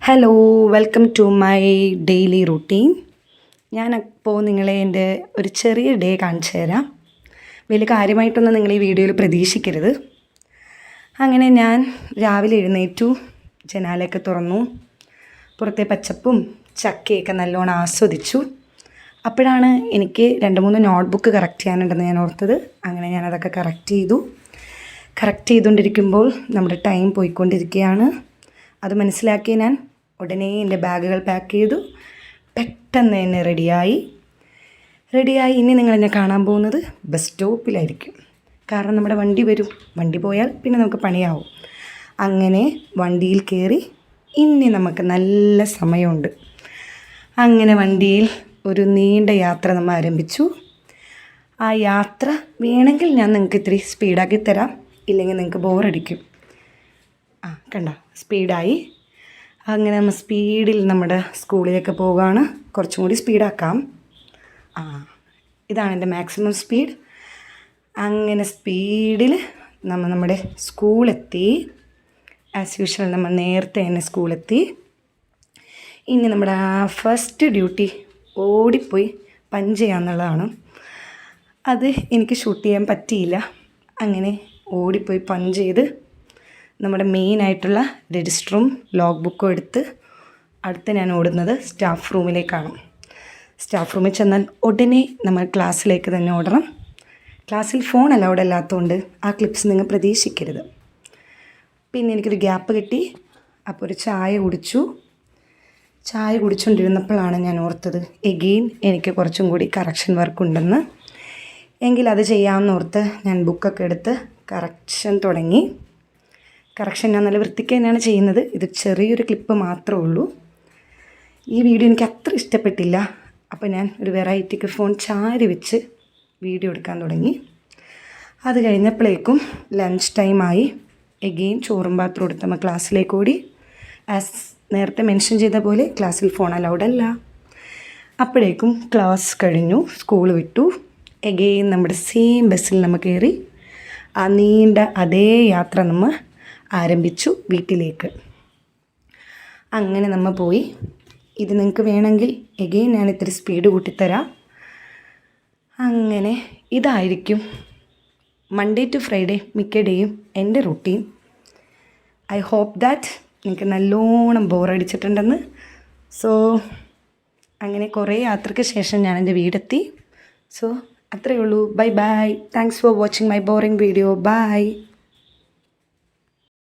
Hello, welcome to my daily routine. ഞാനപ്പോൾ നിങ്ങളെ എൻ്റെ ഒരു ചെറിയ ഡേ കാണിച്ചു തരാം. വലിയ കാര്യമായിട്ടൊന്നും നിങ്ങൾ ഈ വീഡിയോയിൽ പ്രതീക്ഷിക്കരുത്. അങ്ങനെ ഞാൻ രാവിലെ എഴുന്നേറ്റു, ജനാലയൊക്കെ തുറന്നു, പുറത്തെ പച്ചപ്പും ചക്കയൊക്കെ നല്ലോണം ആസ്വദിച്ചു. അപ്പോഴാണ് എനിക്ക് 2-3 നോട്ട്ബുക്ക് കറക്റ്റ് ചെയ്യാനുണ്ടെന്ന് ഞാൻ ഓർത്തത്. അങ്ങനെ ഞാനതൊക്കെ കറക്റ്റ് ചെയ്തുകൊണ്ടിരിക്കുമ്പോൾ നമ്മുടെ ടൈം പോയിക്കൊണ്ടിരിക്കുകയാണ്. അത് മനസ്സിലാക്കി ഞാൻ ഉടനെ എൻ്റെ ബാഗുകൾ പാക്ക് ചെയ്തു. പെട്ടെന്ന് തന്നെ റെഡിയായി. ഇനി നിങ്ങളെന്നെ കാണാൻ പോകുന്നത് ബസ് സ്റ്റോപ്പിലായിരിക്കും. കാരണം നമ്മുടെ വണ്ടി വരും, വണ്ടി പോയാൽ പിന്നെ നമുക്ക് പണിയാവും. അങ്ങനെ വണ്ടിയിൽ കയറി. ഇനി നമുക്ക് നല്ല സമയമുണ്ട്. അങ്ങനെ വണ്ടിയിൽ ഒരു നീണ്ട യാത്ര നമ്മൾ ആരംഭിച്ചു. ആ യാത്ര വേണമെങ്കിൽ ഞാൻ നിങ്ങൾക്ക് ഇത്തിരി സ്പീഡാക്കി തരാം, ഇല്ലെങ്കിൽ നിങ്ങൾക്ക് ബോറടിക്കും. കണ്ടോ, സ്പീഡായി. അങ്ങനെ നമ്മൾ സ്പീഡിൽ നമ്മുടെ സ്കൂളിലേക്ക് പോവുകയാണ്. കുറച്ചും കൂടി സ്പീഡാക്കാം. ഇതാണ് എൻ്റെ മാക്സിമം സ്പീഡ്. അങ്ങനെ സ്പീഡിൽ നമ്മുടെ സ്കൂളെത്തി. ആസ് യൂഷ്വൽ നമ്മൾ നേരത്തെ തന്നെ സ്കൂളെത്തി. ഇനി നമ്മുടെ ഫസ്റ്റ് ഡ്യൂട്ടി ഓടിപ്പോയി പഞ്ച് ചെയ്യാന്നുള്ളതാണ്. അത് എനിക്ക് ഷൂട്ട് ചെയ്യാൻ പറ്റിയില്ല. അങ്ങനെ ഓടിപ്പോയി പഞ്ച് ചെയ്ത് നമ്മുടെ മെയിനായിട്ടുള്ള രജിസ്റ്ററും ലോഗ് ബുക്കും എടുത്ത് അടുത്ത് ഞാൻ ഓടുന്നത് സ്റ്റാഫ് റൂമിലേക്കാണ്. സ്റ്റാഫ് റൂമിൽ ചെന്നാൽ ഉടനെ നമ്മൾ ക്ലാസ്സിലേക്ക് തന്നെ ഓടണം. ക്ലാസ്സിൽ ഫോൺ അലൗഡ് അല്ലാത്തതുകൊണ്ട് ആ ക്ലിപ്സ് നിങ്ങൾ പ്രതീക്ഷിക്കരുത്. പിന്നെ എനിക്കൊരു ഗ്യാപ്പ് കിട്ടി. അപ്പോൾ ഒരു ചായ കുടിച്ചുകൊണ്ടിരുന്നപ്പോഴാണ് ഞാൻ ഓർത്തത് എഗെയിൻ എനിക്ക് കുറച്ചും കൂടി കറക്ഷൻ വർക്ക് ഉണ്ടെന്ന്. എങ്കിൽ അത് ചെയ്യാമെന്ന് ഓർത്ത് ഞാൻ ബുക്കൊക്കെ എടുത്ത് കറക്ഷൻ തുടങ്ങി. കറക്ഷൻ ഞാൻ നല്ല വൃത്തിക്ക് തന്നെയാണ് ചെയ്യുന്നത്. ഇത് ചെറിയൊരു ക്ലിപ്പ് മാത്രമേ ഉള്ളൂ. ഈ വീഡിയോ എനിക്ക് അത്ര ഇഷ്ടപ്പെട്ടില്ല. അപ്പോൾ ഞാൻ ഒരു വെറൈറ്റിക്ക് ഫോൺ ചാരി വെച്ച് വീഡിയോ എടുക്കാൻ തുടങ്ങി. അത് കഴിഞ്ഞപ്പോഴേക്കും ലഞ്ച് ടൈമായി. എഗെയിൻ ചോറും പാത്രം എടുത്ത് നമ്മൾ ക്ലാസ്സിലേക്ക് ഓടി. ആസ് നേരത്തെ മെൻഷൻ ചെയ്ത പോലെ ക്ലാസ്സിൽ ഫോൺ അലൗഡ് അല്ല. അപ്പോഴേക്കും ക്ലാസ് കഴിഞ്ഞു, സ്കൂൾ വിട്ടു. എഗെയിൻ നമ്മുടെ സെയിം ബസ്സിൽ നമ്മൾ കയറി. ആ നീണ്ട അതേ യാത്ര നമ്മൾ ആരംഭിച്ചു വീട്ടിലേക്ക്. അങ്ങനെ നമ്മൾ പോയി. ഇത് നിങ്ങൾക്ക് വേണമെങ്കിൽ എഗെയിൻ ഞാൻ ഇത്തിരി സ്പീഡ് കൂട്ടിത്തരാം. അങ്ങനെ ഇതായിരിക്കും മൺഡേ ടു ഫ്രൈഡേ മിക്ക ഡേയും എൻ്റെ റൂട്ടീൻ. ഐ ഹോപ്പ് ദാറ്റ് നിങ്ങൾക്ക് നല്ലോണം ബോറടിച്ചിട്ടുണ്ടെന്ന്. സോ അങ്ങനെ കുറേ യാത്രയ്ക്ക് ശേഷം ഞാൻ എൻ്റെ വീടെത്തി. സോ അത്രയേ ഉള്ളൂ. Bye. Thanks for watching my boring video. By.